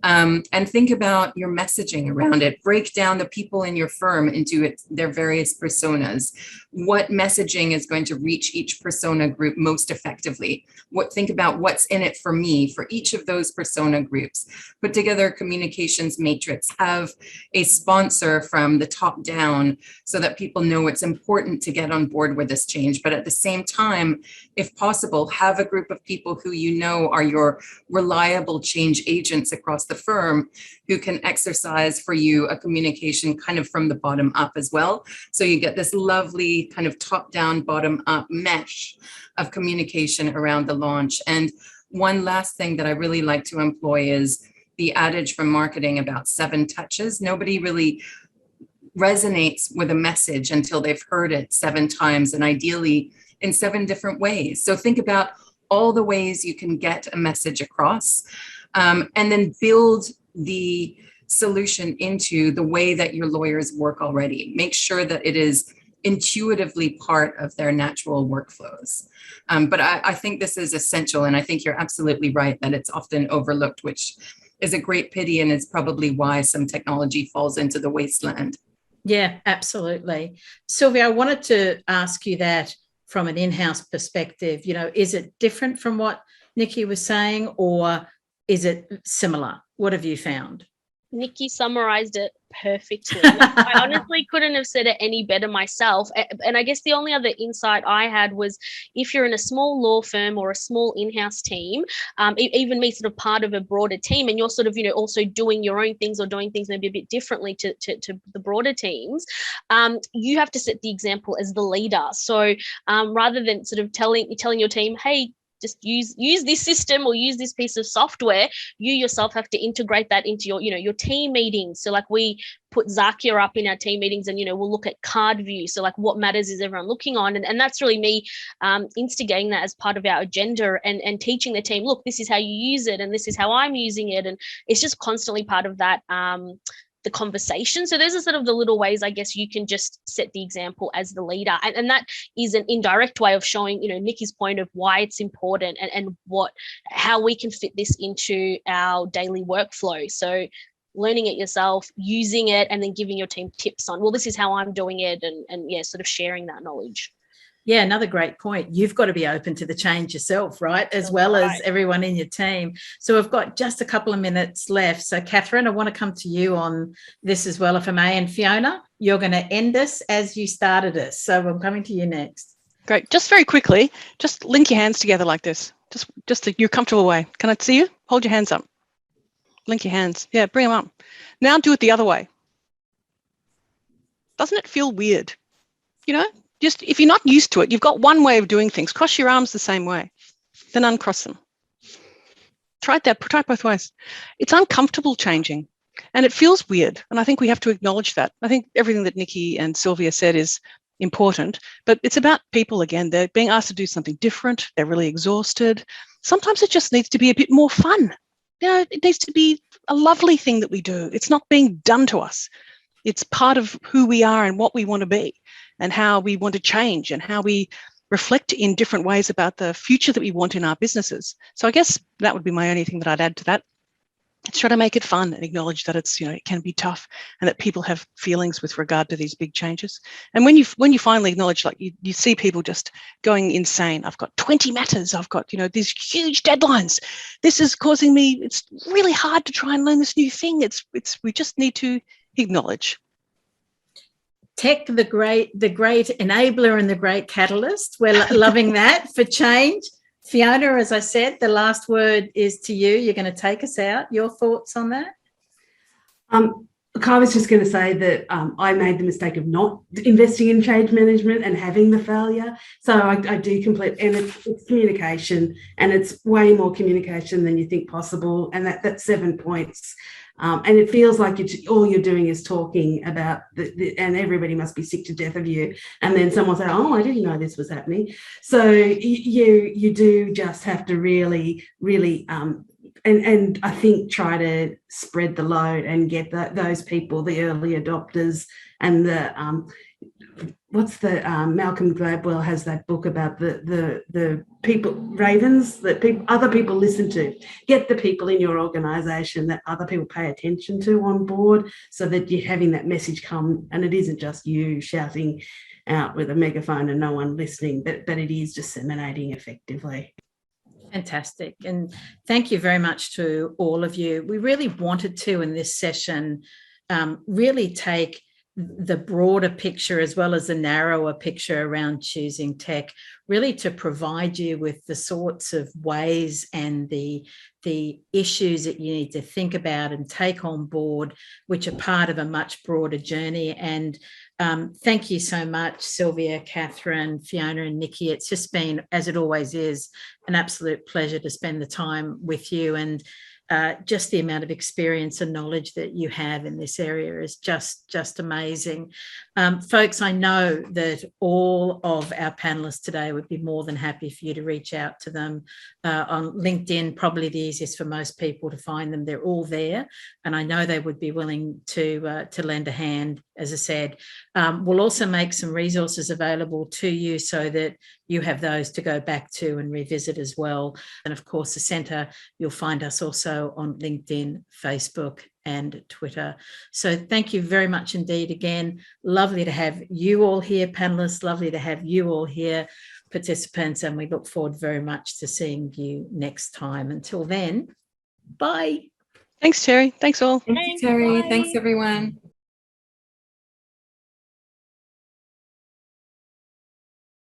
And think about your messaging around it. Break down the people in your firm into their various personas. What messaging is going to reach each persona group most effectively? Think about what's in it it for me, for each of those persona groups, put together a communications matrix, have a sponsor from the top down so that people know it's important to get on board with this change. But at the same time, if possible, have a group of people who you know are your reliable change agents across the firm who can exercise for you a communication kind of from the bottom up as well. So you get this lovely kind of top down, bottom up mesh of communication around the launch. And one last thing that I really like to employ is the adage from marketing about 7 touches. Nobody really resonates with a message until they've heard it 7 times, and ideally in 7 different ways. So think about all the ways you can get a message across, and then build the solution into the way that your lawyers work already. Make sure that it is intuitively part of their natural workflows. But I think this is essential, and I think you're absolutely right that it's often overlooked, which is a great pity, and it's probably why some technology falls into the wasteland. Yeah, absolutely. Sylvia, I wanted to ask you that from an in-house perspective. You know, is it different from what Nikki was saying, or is it similar? What have you found? Nikki summarized it perfectly. I honestly couldn't have said it any better myself. And I guess the only other insight I had was, if you're in a small law firm or a small in-house team, even me, sort of part of a broader team, and you're sort of, also doing your own things or doing things maybe a bit differently to the broader teams, you have to set the example as the leader. So rather than sort of telling your team, hey, just use this system or use this piece of software, you yourself have to integrate that into your team meetings. So like we put Zakia up in our team meetings, and we'll look at card view. So like, what matters is everyone looking on, and that's really me instigating that as part of our agenda, and teaching the team, look, this is how you use it, and this is how I'm using it, and it's just constantly part of that the conversation. So those are sort of the little ways, I guess, you can just set the example as the leader. And that is an indirect way of showing, Nikki's point of why it's important, and how we can fit this into our daily workflow. So learning it yourself, using it, and then giving your team tips on, well, this is how I'm doing it, and yeah, sort of sharing that knowledge. Yeah, another great point. You've got to be open to the change yourself, right? As well as everyone in your team. So we've got just a couple of minutes left. So Catherine, I want to come to you on this as well, if I may. And Fiona, you're going to end us as you started us. So I'm coming to you next. Great. Just very quickly, just link your hands together like this. Just your comfortable way. Can I see you? Hold your hands up. Link your hands. Yeah, bring them up. Now do it the other way. Doesn't it feel weird? Just if you're not used to it, you've got one way of doing things. Cross your arms the same way, then uncross them. Try it both ways. It's uncomfortable changing, and it feels weird. And I think we have to acknowledge that. I think everything that Nikki and Sylvia said is important, but it's about people again. They're being asked to do something different. They're really exhausted. Sometimes it just needs to be a bit more fun. It needs to be a lovely thing that we do. It's not being done to us. It's part of who we are and what we want to be, and how we want to change, and how we reflect in different ways about the future that we want in our businesses. So I guess that would be my only thing that I'd add to that. Let's try to make it fun and acknowledge that it's, it can be tough, and that people have feelings with regard to these big changes. And when you finally acknowledge, like you see people just going insane. I've got 20 matters. I've got, these huge deadlines. This is causing me, it's really hard to try and learn this new thing. We just need to acknowledge. Tech, the great enabler and the great catalyst. We're loving that for change. Fiona, as I said, the last word is to you. You're going to take us out. Your thoughts on that? I was just going to say that I made the mistake of not investing in change management and having the failure. So I do and it's communication, and it's way more communication than you think possible. And that's 7 points. And it feels like all you're doing is talking about and everybody must be sick to death of you. And then someone say, "Oh, I didn't know this was happening." So you do just have to really, really, and I think try to spread the load and get those people, the early adopters, and the Malcolm Gladwell has that book about the people, ravens that other people listen to. Get the people in your organisation that other people pay attention to on board, so that you're having that message come, and it isn't just you shouting out with a megaphone and no one listening, but it is disseminating effectively. Fantastic. And thank you very much to all of you. We really wanted to, in this session, really take the broader picture as well as the narrower picture around choosing tech, really to provide you with the sorts of ways and the issues that you need to think about and take on board, which are part of a much broader journey. And thank you so much, Sylvia, Catherine, Fiona and Nikki. It's just been, as it always is, an absolute pleasure to spend the time with you, and just the amount of experience and knowledge that you have in this area is just amazing. Folks, I know that all of our panelists today would be more than happy for you to reach out to them on LinkedIn, probably the easiest for most people to find them. They're all there, and I know they would be willing to lend a hand. As I said, we'll also make some resources available to you so that you have those to go back to and revisit as well. And of course, the Centre, you'll find us also on LinkedIn, Facebook and Twitter. So thank you very much indeed. Again, lovely to have you all here, panelists, lovely to have you all here, participants, and we look forward very much to seeing you next time. Until then, bye. Thanks, Terri. Thanks all. Thank you, Terri. Thanks, everyone.